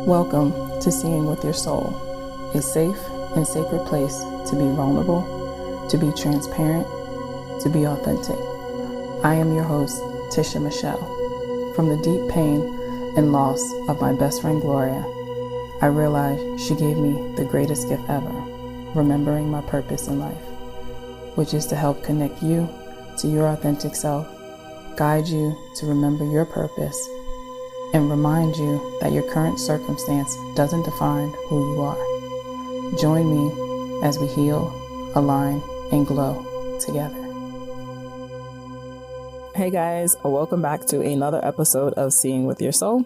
Welcome to Seeing with Your Soul, a safe and sacred place to be vulnerable, to be transparent, to be authentic. I am your host, Tisha Michelle. From the deep pain and loss of my best friend Gloria, I realized she gave me the greatest gift ever, remembering my purpose in life, which is to help connect you to your authentic self, guide you to remember your purpose, and remind you that your current circumstance doesn't define who you are. Join me as we heal, align, and glow together. Hey guys, welcome back to another episode of Seeing with Your Soul.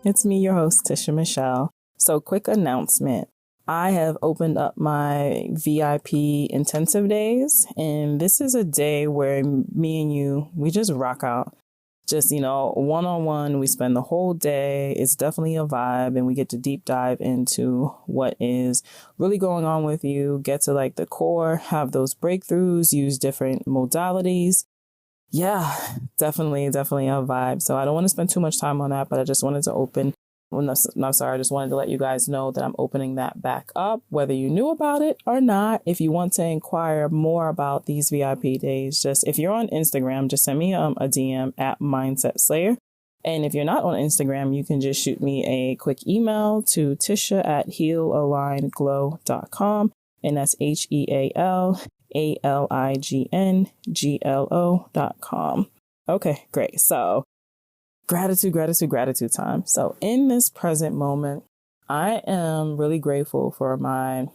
It's me, your host, Tisha Michelle. So quick announcement. I have opened up my VIP intensive days, and this is a day where me and you, we just rock out. Just, one-on-one, we spend the whole day. It's definitely a vibe, and we get to deep dive into what is really going on with you, get to like the core, have those breakthroughs, use different modalities. Yeah, definitely a vibe. So I don't want to spend too much time on that, but I just wanted to I just wanted to let you guys know that I'm opening that back up, whether you knew about it or not. If you want to inquire more about these VIP days, just if you're on Instagram, just send me a DM at Mindset Slayer. And if you're not on Instagram, you can just shoot me a quick email to tisha@healalignedglow.com. And that's HEALALIGNGLO.com. Okay, great. So gratitude time. So in this present moment, I am really grateful for my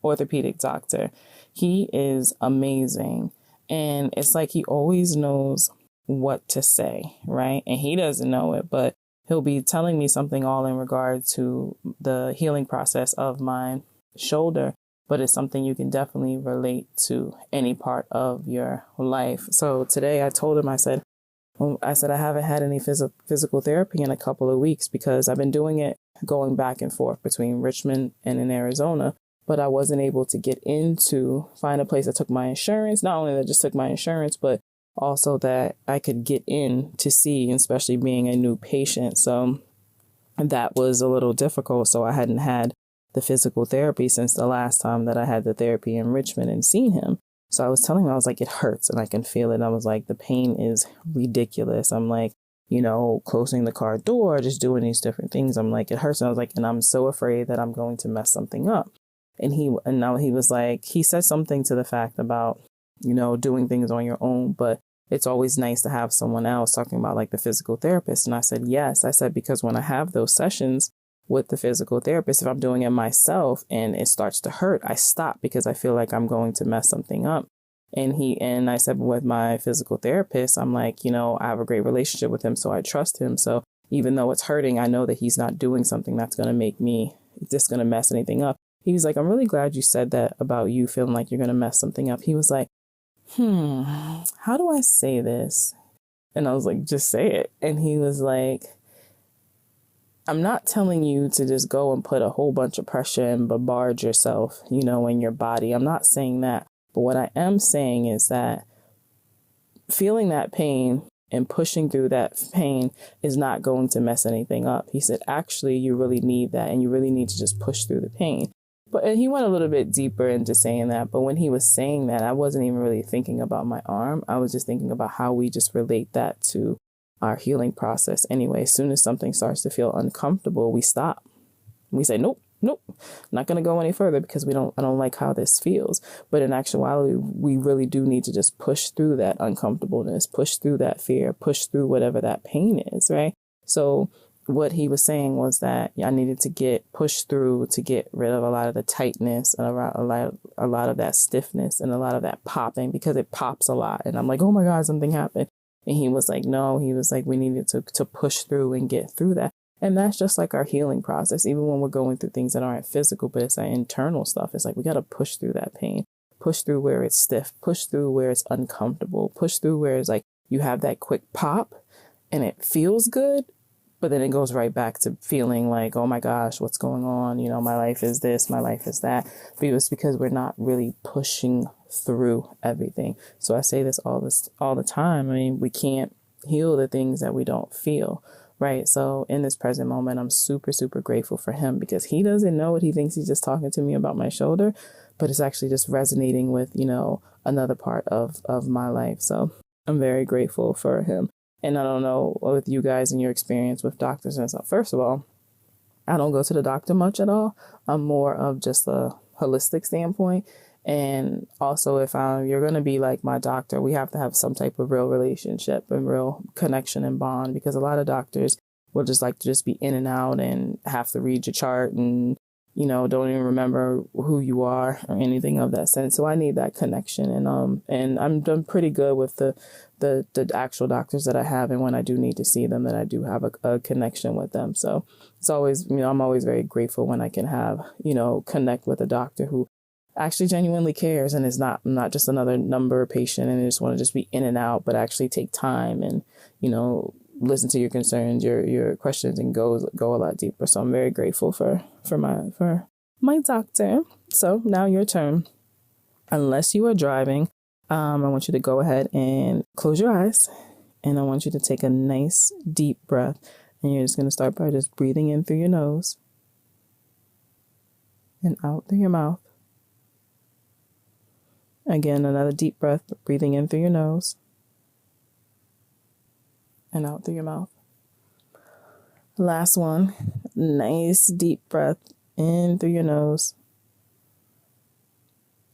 orthopedic doctor. He is amazing. And it's like he always knows what to say, right? And he doesn't know it, but he'll be telling me something all in regard to the healing process of my shoulder. But it's something you can definitely relate to any part of your life. So today I told him, I said, I haven't had any physical therapy in a couple of weeks because I've been doing it going back and forth between Richmond and in Arizona, but I wasn't able to find a place that took my insurance. Not only that just took my insurance, but also that I could get in to see, especially being a new patient. So that was a little difficult. So I hadn't had the physical therapy since the last time that I had the therapy in Richmond and seen him. So I was telling him, I was like, it hurts and I can feel it. I was like, the pain is ridiculous. I'm like, closing the car door, just doing these different things. I'm like, it hurts. And I was like, and I'm so afraid that I'm going to mess something up. And now he was like, he said something to the fact about, doing things on your own, but it's always nice to have someone else, talking about like the physical therapist. And I said, yes. I said, because when I have those sessions with the physical therapist, if I'm doing it myself and it starts to hurt, I stop because I feel like I'm going to mess something up. And I said, with my physical therapist, I'm like, I have a great relationship with him, so I trust him. So even though it's hurting, I know that he's not doing something that's going to make me just going to mess anything up. He was like, I'm really glad you said that about you feeling like you're going to mess something up. He was like, how do I say this? And I was like, just say it. And he was like, I'm not telling you to just go and put a whole bunch of pressure and bombard yourself, in your body. I'm not saying that. But what I am saying is that feeling that pain and pushing through that pain is not going to mess anything up. He said, actually, you really need that. And you really need to just push through the pain. And he went a little bit deeper into saying that. But when he was saying that, I wasn't even really thinking about my arm. I was just thinking about how we just relate that to our healing process. Anyway, as soon as something starts to feel uncomfortable, we stop. We say, nope, not going to go any further because I don't like how this feels. But in actuality, we really do need to just push through that uncomfortableness, push through that fear, push through whatever that pain is, right? So what he was saying was that I needed to get pushed through to get rid of a lot of the tightness and a lot of that stiffness and a lot of that popping, because it pops a lot. And I'm like, oh my God, something happened. And he was like, no, he was like, we needed to push through and get through that. And that's just like our healing process, even when we're going through things that aren't physical, but it's our internal stuff. It's like we got to push through that pain, push through where it's stiff, push through where it's uncomfortable, push through where it's like you have that quick pop and it feels good, but then it goes right back to feeling like, oh my gosh, what's going on? My life is this, my life is that. But it's because we're not really pushing through everything. So I say this all the time. I mean, we can't heal the things that we don't feel. right? So in this present moment, I'm super, super grateful for him because he doesn't know it. He thinks he's just talking to me about my shoulder, but it's actually just resonating with, another part of my life. So I'm very grateful for him. And I don't know with you guys and your experience with doctors and stuff. First of all, I don't go to the doctor much at all. I'm more of just a holistic standpoint. And also, if you're going to be like my doctor, we have to have some type of real relationship and real connection and bond, because a lot of doctors will just like to just be in and out and have to read your chart and, don't even remember who you are or anything of that sense. So I need that connection. And I'm done pretty good with the actual doctors that I have. And when I do need to see them, that I do have a connection with them. So it's always, I'm always very grateful when I can have, connect with a doctor who actually genuinely cares and is not just another number patient and they just want to just be in and out, but actually take time and, listen to your concerns, your questions, and go a lot deeper. So I'm very grateful for my doctor. So now your turn. Unless you are driving, I want you to go ahead and close your eyes, and I want you to take a nice deep breath. And you're just going to start by just breathing in through your nose and out through your mouth. Again, another deep breath, breathing in through your nose and out through your mouth. Last one, nice deep breath in through your nose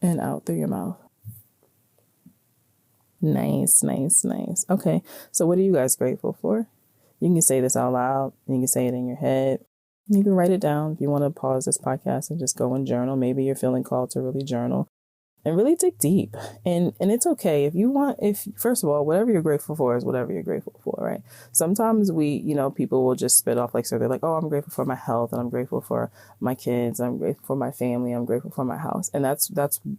and out through your mouth. Nice, nice, nice. Okay, so what are you guys grateful for? You can say this out loud. You can say it in your head. You can write it down. If you want to pause this podcast and just go and journal, maybe you're feeling called to really journal and really dig deep. And it's okay if first of all, whatever you're grateful for is whatever you're grateful for, right? Sometimes people will just spit off so they're like, oh, I'm grateful for my health and I'm grateful for my kids. I'm grateful for my family. I'm grateful for my house. And that's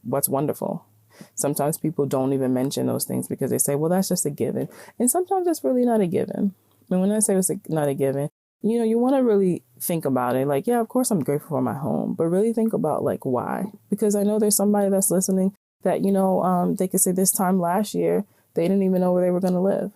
what's wonderful. Sometimes people don't even mention those things because they say, well, that's just a given. And sometimes it's really not a given. And when I say it's not a given, you want to really think about it. Like, yeah, of course I'm grateful for my home, but really think about why? Because I know there's somebody that's listening that, they could say this time last year, they didn't even know where they were going to live.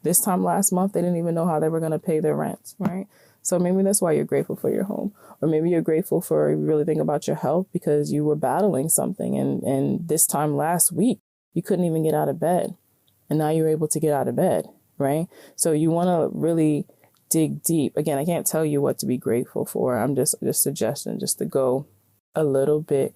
This time last month, they didn't even know how they were going to pay their rent, right? So maybe that's why you're grateful for your home. Or maybe you're grateful for, you really think about your health because you were battling something. And this time last week, you couldn't even get out of bed. And now you're able to get out of bed, right? So you want to really dig deep. Again, I can't tell you what to be grateful for. I'm just suggesting just to go a little bit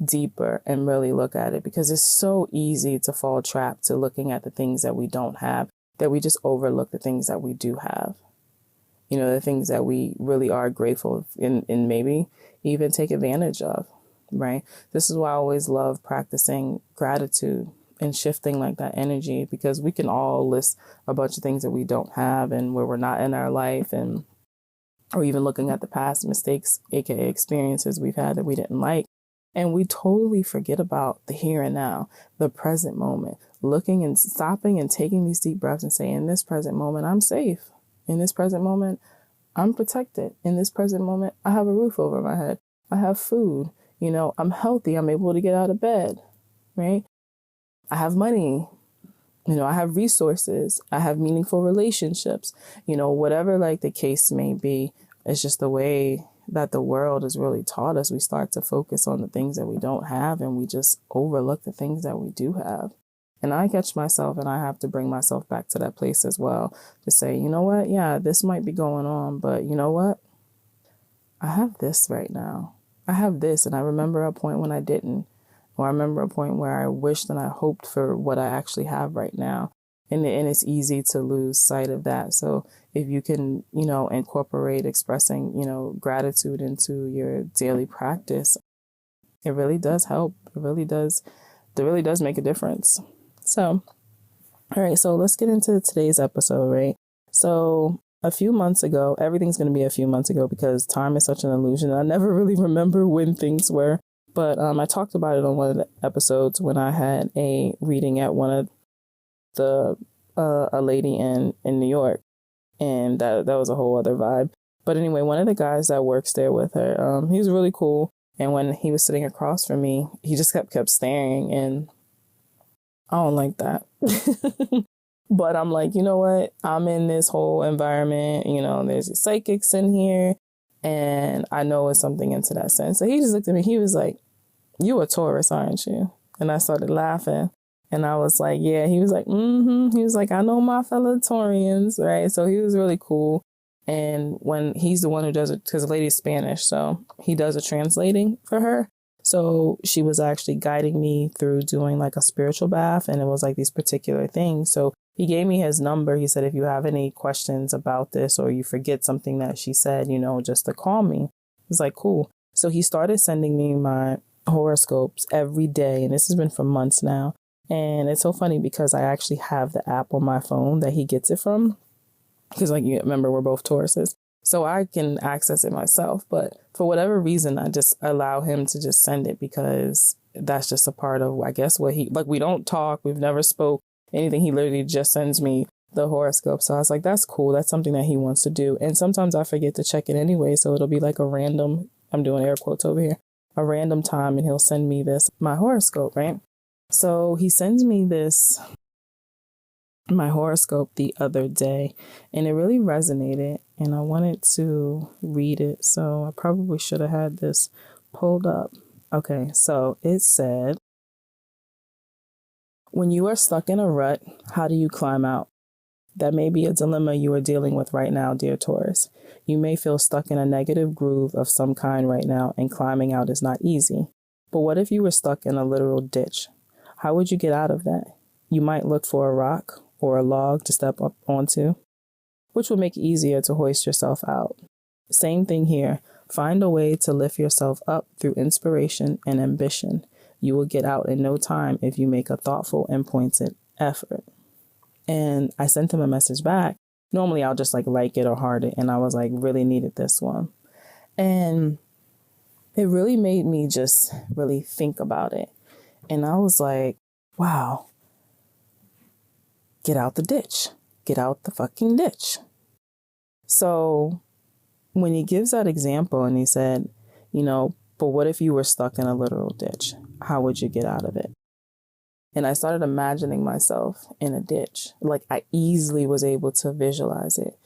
deeper and really look at it, because it's so easy to fall trapped to looking at the things that we don't have, that we just overlook the things that we do have. The things that we really are grateful and maybe even take advantage of, right? This is why I always love practicing gratitude and shifting that energy, because we can all list a bunch of things that we don't have and where we're not in our life, or even looking at the past mistakes, aka experiences we've had that we didn't like. And we totally forget about the here and now, the present moment, looking and stopping and taking these deep breaths and saying, in this present moment, I'm safe. In this present moment, I'm protected. In this present moment, I have a roof over my head. I have food. I'm healthy. I'm able to get out of bed, right? I have money. I have resources. I have meaningful relationships. Whatever the case may be, it's just the way that the world has really taught us. We start to focus on the things that we don't have, and we just overlook the things that we do have. And I catch myself, and I have to bring myself back to that place as well to say, you know what? Yeah, this might be going on, but you know what? I have this right now. I have this. And I remember a point when I didn't, or I remember a point where I wished and I hoped for what I actually have right now. And it's easy to lose sight of that. So if you can, incorporate expressing, gratitude into your daily practice, it really does help. It really does make a difference. So, all right, so let's get into today's episode, right? So a few months ago, everything's going to be a few months ago because time is such an illusion. I never really remember when things were, but I talked about it on one of the episodes when I had a reading at one of the, a lady in New York, and that was a whole other vibe. But anyway, one of the guys that works there with her, he was really cool. And when he was sitting across from me, he just kept staring, and I don't like that. But I'm like, you know what? I'm in this whole environment, there's psychics in here, and I know it's something into that sense. So he just looked at me. He was like, you a Taurus, aren't you? And I started laughing. And I was like, yeah. He was like, mm-hmm. He was like, I know my fellow Taurians, right? So he was really cool. And when he's the one who does it, because the lady is Spanish, so he does the translating for her. So she was actually guiding me through doing like a spiritual bath, and it was like these particular things. So he gave me his number. He said, if you have any questions about this or you forget something that she said, just to call me. I was like, cool. So he started sending me my horoscopes every day, and this has been for months now. And it's so funny because I actually have the app on my phone that he gets it from, because like you remember, we're both Tauruses, so I can access it myself. But for whatever reason, I just allow him to just send it, because that's just a part of, I guess, what he, like, we don't talk, we've never spoke anything. He literally just sends me the horoscope. So I was like, that's cool. That's something that he wants to do. And sometimes I forget to check it anyway. So it'll be like a random, I'm doing air quotes over here, a random time, and he'll send me my horoscope, right? So he sends me my horoscope the other day, and it really resonated, and I wanted to read it. So I probably should have had this pulled up. Okay, so it said, when you are stuck in a rut, how do you climb out? That may be a dilemma you are dealing with right now, dear Taurus. You may feel stuck in a negative groove of some kind right now, and climbing out is not easy. But what if you were stuck in a literal ditch? How would you get out of that? You might look for a rock or a log to step up onto, which will make it easier to hoist yourself out. Same thing here. Find a way to lift yourself up through inspiration and ambition. You will get out in no time if you make a thoughtful and pointed effort. And I sent him a message back. Normally I'll just like it or heart it. And I was like, really needed this one. And it really made me just really think about it. And I was like, wow, get out the ditch. Get out the fucking ditch. So when he gives that example and he said, but what if you were stuck in a literal ditch? How would you get out of it? And I started imagining myself in a ditch. Like, I easily was able to visualize it,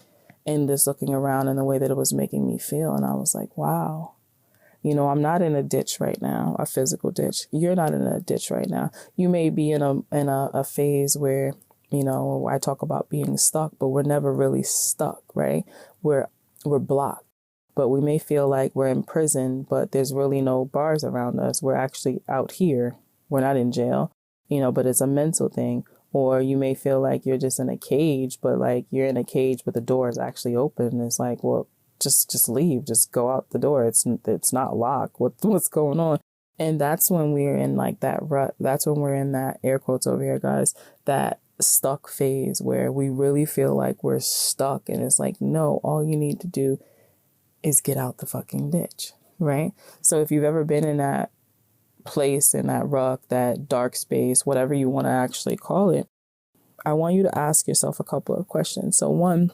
and just looking around in the way that it was making me feel. And I was like, wow, I'm not in a ditch right now, a physical ditch. You're not in a ditch right now. You may be in a phase where, I talk about being stuck, but we're never really stuck, right? We're blocked, but we may feel like we're in prison, but there's really no bars around us. We're actually out here. We're not in jail, but it's a mental thing. Or you may feel like you're just in a cage, but like you're in a cage, but the door is actually open. It's like, well, just leave, just go out the door. It's not locked. What's going on? And that's when we're in like that rut. That's when we're in that, air quotes over here, guys, that stuck phase where we really feel like we're stuck. And it's like, no, all you need to do is get out the fucking ditch, right? So if you've ever been in that place, in that rut, that dark space, whatever you want to actually call it, I want you to ask yourself a couple of questions. So one,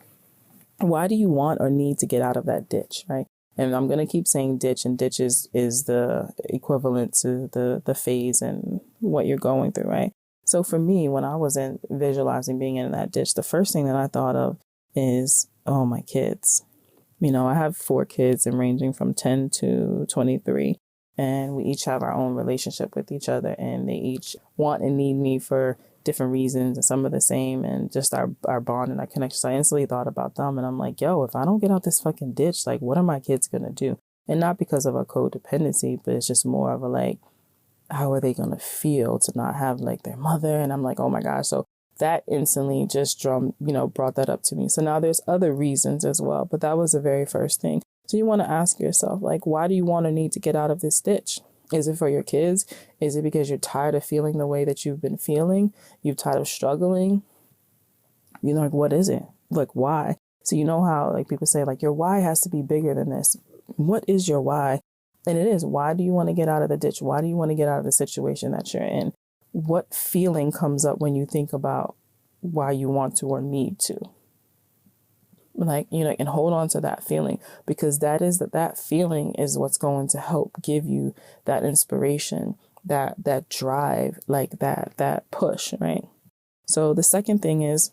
why do you want or need to get out of that ditch, right? And I'm going to keep saying ditch, and ditch is the equivalent to the phase and what you're going through, right? So for me, when I was visualizing being in that ditch, the first thing that I thought of is, oh, my kids. I have 4 kids, and ranging from 10 to 23, and we each have our own relationship with each other, and they each want and need me for different reasons, and some of the same, and just our bond and our connection. So I instantly thought about them, and I'm like, yo, if I don't get out this fucking ditch, like, what are my kids going to do? And not because of a codependency, but it's just more of a like, how are they going to feel to not have like their mother? And I'm like, oh my gosh. So that instantly just brought that up to me. So now there's other reasons as well, but that was the very first thing. So you want to ask yourself, like, why do you want or need to get out of this ditch? Is it for your kids? Is it because you're tired of feeling the way that you've been feeling? You're tired of struggling? Like, what is it? Like, why? So you know how like people say like your why has to be bigger than this. What is your why? And it is, why do you want to get out of the ditch? Why do you want to get out of the situation that you're in? What feeling comes up when you think about why you want to or need to? Like, and hold on to that feeling, because that feeling is what's going to help give you that inspiration, that drive, like that push, right? So the second thing is,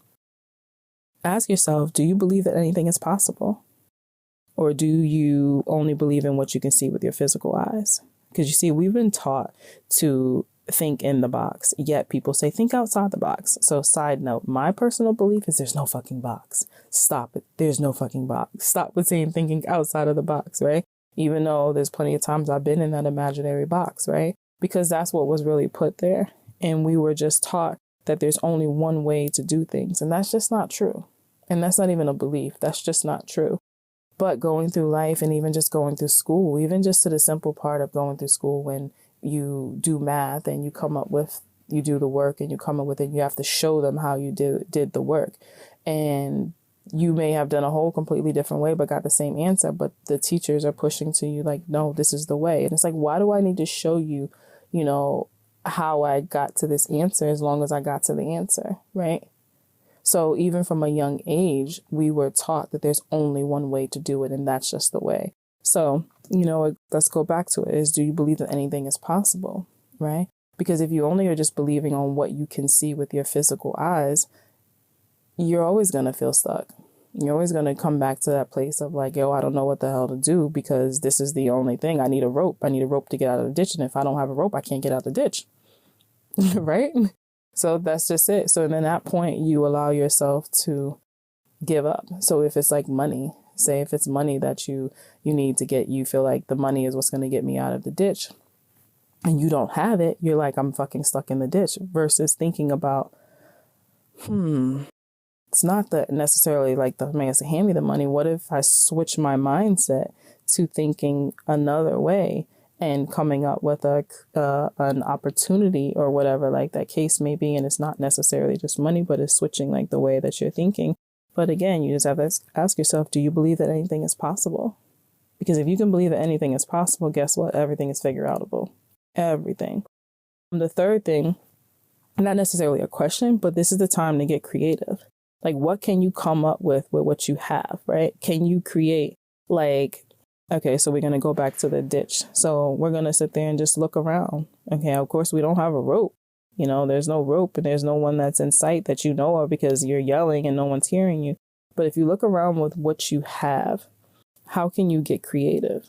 ask yourself, do you believe that anything is possible? Or do you only believe in what you can see with your physical eyes? Because you see, we've been taught to think in the box, yet people say think outside the box. So side note, my personal belief is there's no fucking box. Stop it. There's no fucking box. Stop with saying thinking outside of the box, right? Even though there's plenty of times I've been in that imaginary box, right? Because that's what was really put there. And we were just taught that there's only one way to do things. And that's just not true. And that's not even a belief. That's just not true. But going through life and even just going through school, even just to the simple part of going through school, when you do math and you do the work and you come up with it, you have to show them how you did the work. And you may have done a whole completely different way, but got the same answer. But the teachers are pushing to you like, no, this is the way. And it's like, why do I need to show you, how I got to this answer as long as I got to the answer, right? So even from a young age, we were taught that there's only one way to do it, and that's just the way. So, let's go back to it is, do you believe that anything is possible, right? Because if you only are just believing on what you can see with your physical eyes, you're always going to feel stuck. You're always going to come back to that place of like, yo, I don't know what the hell to do because this is the only thing. I need a rope. I need a rope to get out of the ditch. And if I don't have a rope, I can't get out of the ditch. Right? So that's just it. So then at that point, you allow yourself to give up. So if it's like money, say if it's money that you need to get, you feel like the money is what's going to get me out of the ditch and you don't have it, you're like, I'm fucking stuck in the ditch versus thinking about, it's not that necessarily like the man has to hand me the money. What if I switch my mindset to thinking another way and coming up with an opportunity or whatever, like that case may be. And it's not necessarily just money, but it's switching like the way that you're thinking. But again, you just have to ask yourself, do you believe that anything is possible? Because if you can believe that anything is possible, guess what? Everything is figure outable. Everything. The third thing, not necessarily a question, but this is the time to get creative. Like, what can you come up with what you have, right? Can you create like, okay, so we're going to go back to the ditch. So we're going to sit there and just look around. Okay, of course, we don't have a rope. There's no rope and there's no one that's in sight that you know of because you're yelling and no one's hearing you. But if you look around with what you have, how can you get creative,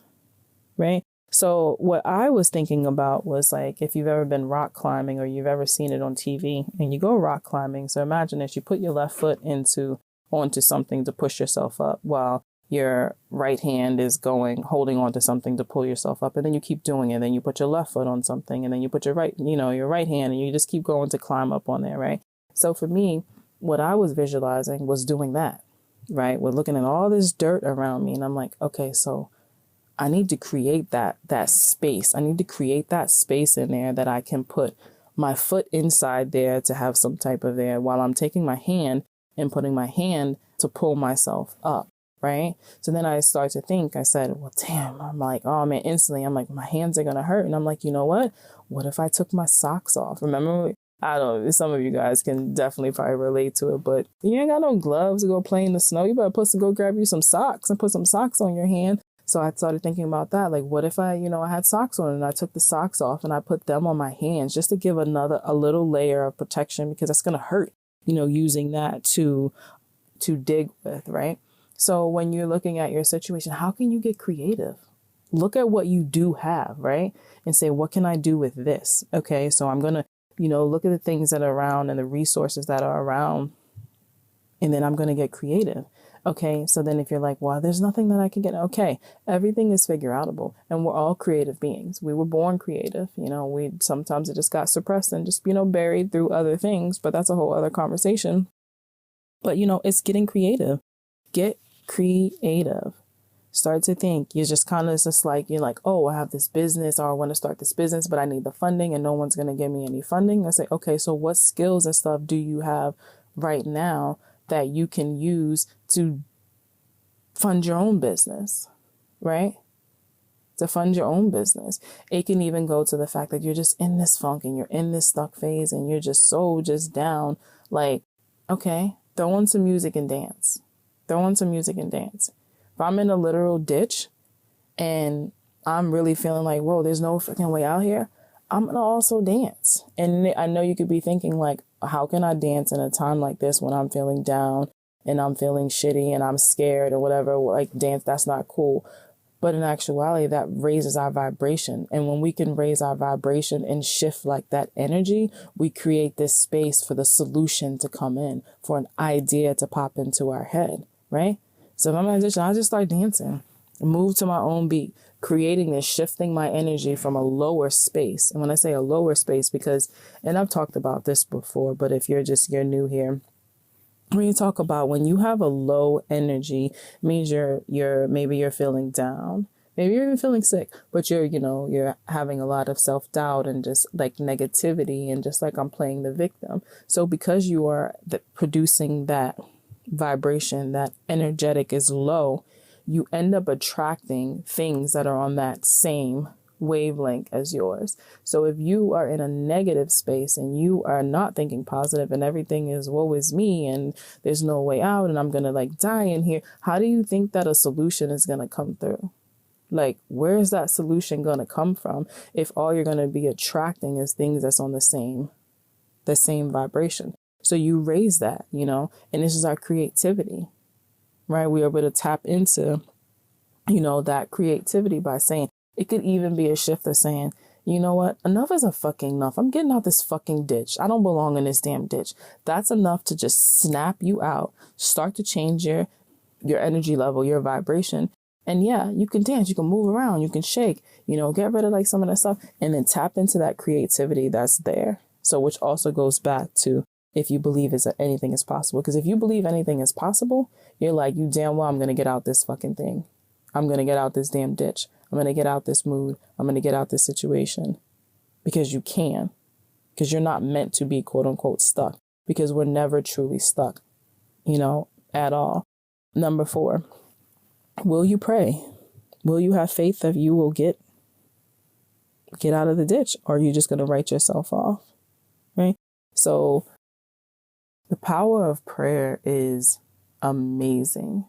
right? So what I was thinking about was like, if you've ever been rock climbing or you've ever seen it on TV and you go rock climbing. So imagine if you put your left foot onto something to push yourself up while your right hand is holding on to something to pull yourself up. And then you keep doing it. Then you put your left foot on something and then you put your right hand and you just keep going to climb up on there. Right. So for me, what I was visualizing was doing that. Right. We're looking at all this dirt around me and I'm like, okay, so I need to create that space. I need to create that space in there that I can put my foot inside there to have some type of air while I'm taking my hand and putting my hand to pull myself up. Right. So then I started to think, I said, well, damn, I'm like, oh man, instantly, I'm like, my hands are going to hurt. And I'm like, you know what? What if I took my socks off? Remember, I don't know, some of you guys can definitely probably relate to it, but you ain't got no gloves to go play in the snow. You better go grab you some socks and put some socks on your hand. So I started thinking about that. Like, what if I had socks on and I took the socks off and I put them on my hands just to give a little layer of protection because that's going to hurt, using that to dig with. Right. So when you're looking at your situation, how can you get creative? Look at what you do have, right? And say, what can I do with this? Okay, so I'm going to, look at the things that are around and the resources that are around, and then I'm going to get creative. Okay, so then if you're like, well, there's nothing that I can get. Okay, everything is figure outable, and we're all creative beings. We were born creative. Sometimes it just got suppressed and just, buried through other things, but that's a whole other conversation. But, it's getting creative. Get creative. Start to think. You're just kind of just like, you're like, oh, I have this business or I want to start this business, but I need the funding and no one's going to give me any funding. I say, okay, so what skills and stuff do you have right now that you can use to fund your own business, right? To fund your own business. It can even go to the fact that you're just in this funk and you're in this stuck phase and you're just so down. Like, okay, throw on some music and dance. If I'm in a literal ditch and I'm really feeling like, whoa, there's no freaking way out here, I'm going to also dance. And I know you could be thinking like, how can I dance in a time like this when I'm feeling down and I'm feeling shitty and I'm scared or whatever, like dance, that's not cool. But in actuality, that raises our vibration. And when we can raise our vibration and shift like that energy, we create this space for the solution to come in, for an idea to pop into our head, right? So if I'm in a position, I just start dancing, move to my own beat, creating this, shifting my energy from a lower space. And when I say a lower space, because, and I've talked about this before, but if you're new here, when you talk about when you have a low energy, means maybe you're feeling down, maybe you're even feeling sick, but you're having a lot of self-doubt and just like negativity and just like I'm playing the victim. So because you are producing that vibration, that energetic is low, you end up attracting things that are on that same wavelength as yours. So if you are in a negative space and you are not thinking positive and everything is woe is me and there's no way out and I'm going to like die in here, how do you think that a solution is going to come through? Like, where is that solution going to come from if all you're going to be attracting is things that's on the same vibration? So you raise that, and this is our creativity, right? We are able to tap into, that creativity by saying, it could even be a shift of saying, you know what? Enough is a fucking enough. I'm getting out this fucking ditch. I don't belong in this damn ditch. That's enough to just snap you out, start to change your energy level, your vibration. And yeah, you can dance, you can move around, you can shake, get rid of like some of that stuff and then tap into that creativity that's there. So which also goes back to if you believe anything is possible. Because if you believe anything is possible, you're like, you damn well, I'm going to get out this fucking thing. I'm going to get out this damn ditch. I'm going to get out this mood. I'm going to get out this situation because you can, because you're not meant to be quote unquote stuck, because we're never truly stuck, at all. Number 4, will you pray? Will you have faith that you will get out of the ditch, or are you just going to write yourself off? Right. So the power of prayer is amazing.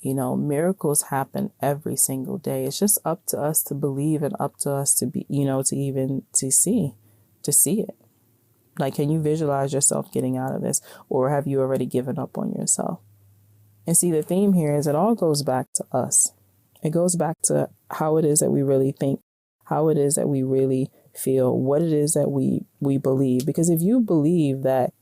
Miracles happen every single day. It's just up to us to believe and up to us to be, to see it. Like, can you visualize yourself getting out of this, or have you already given up on yourself? And see, the theme here is it all goes back to us. It goes back to how it is that we really think, how it is that we really feel, what it is that we believe. Because if you believe that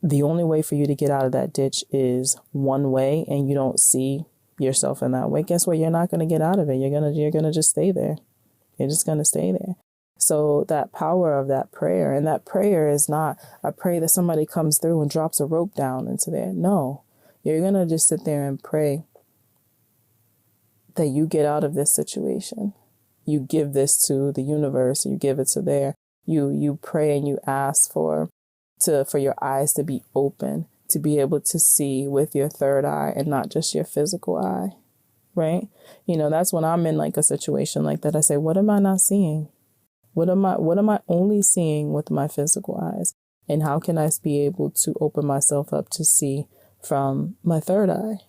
the only way for you to get out of that ditch is one way and you don't see yourself in that way, guess what? You're not going to get out of it. You're going to just stay there. You're just going to stay there. So that power of that prayer, and that prayer is not a prayer that somebody comes through and drops a rope down into there. No, you're going to just sit there and pray that you get out of this situation. You give this to the universe. You give it to there. You pray and you ask for your eyes to be open, to be able to see with your third eye and not just your physical eye, right? That's when I'm in like a situation like that. I say, what am I not seeing? What am I only seeing with my physical eyes? And how can I be able to open myself up to see from my third eye,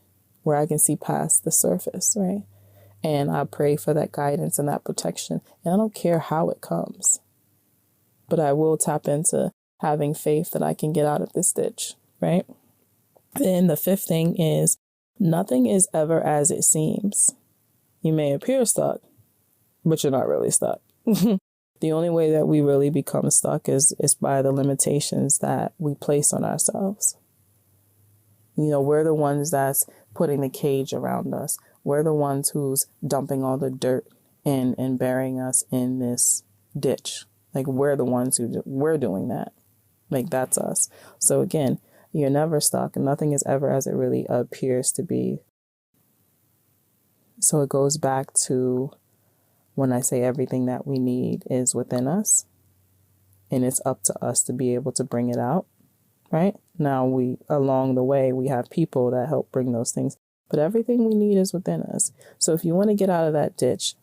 where I can see past the surface, right? And I pray for that guidance and that protection. And I don't care how it comes, but I will tap into having faith that I can get out of this ditch, right? Then the 5th thing is nothing is ever as it seems. You may appear stuck, but you're not really stuck. The only way that we really become stuck is by the limitations that we place on ourselves. We're the ones that's putting the cage around us. We're the ones who's dumping all the dirt and burying us in this ditch. Like, we're the ones we're doing that. Like, that's us. So again, you're never stuck. Nothing is ever as it really appears to be. So it goes back to when I say everything that we need is within us, and it's up to us to be able to bring it out, right? Now, along the way, we have people that help bring those things, but everything we need is within us. So if you want to get out of that ditch,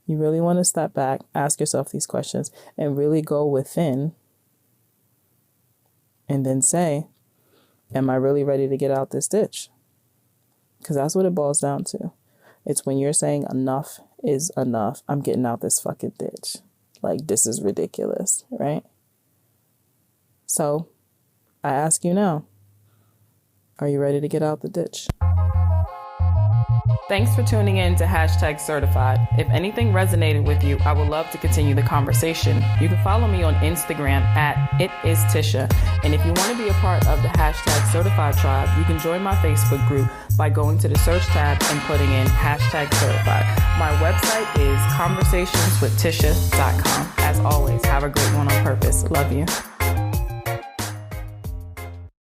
you really want to step back, ask yourself these questions, and really go within. And then say, am I really ready to get out this ditch? Because that's what it boils down to. It's when you're saying enough is enough. I'm getting out this fucking ditch. Like, this is ridiculous, right? So I ask you now, are you ready to get out the ditch? Thanks for tuning in to #certified. If anything resonated with you, I would love to continue the conversation. You can follow me on Instagram at @itistisha. And if you want to be a part of the #certified tribe, you can join my Facebook group by going to the search tab and putting in #certified. My website is conversationswithtisha.com. As always, have a great one on purpose. Love you.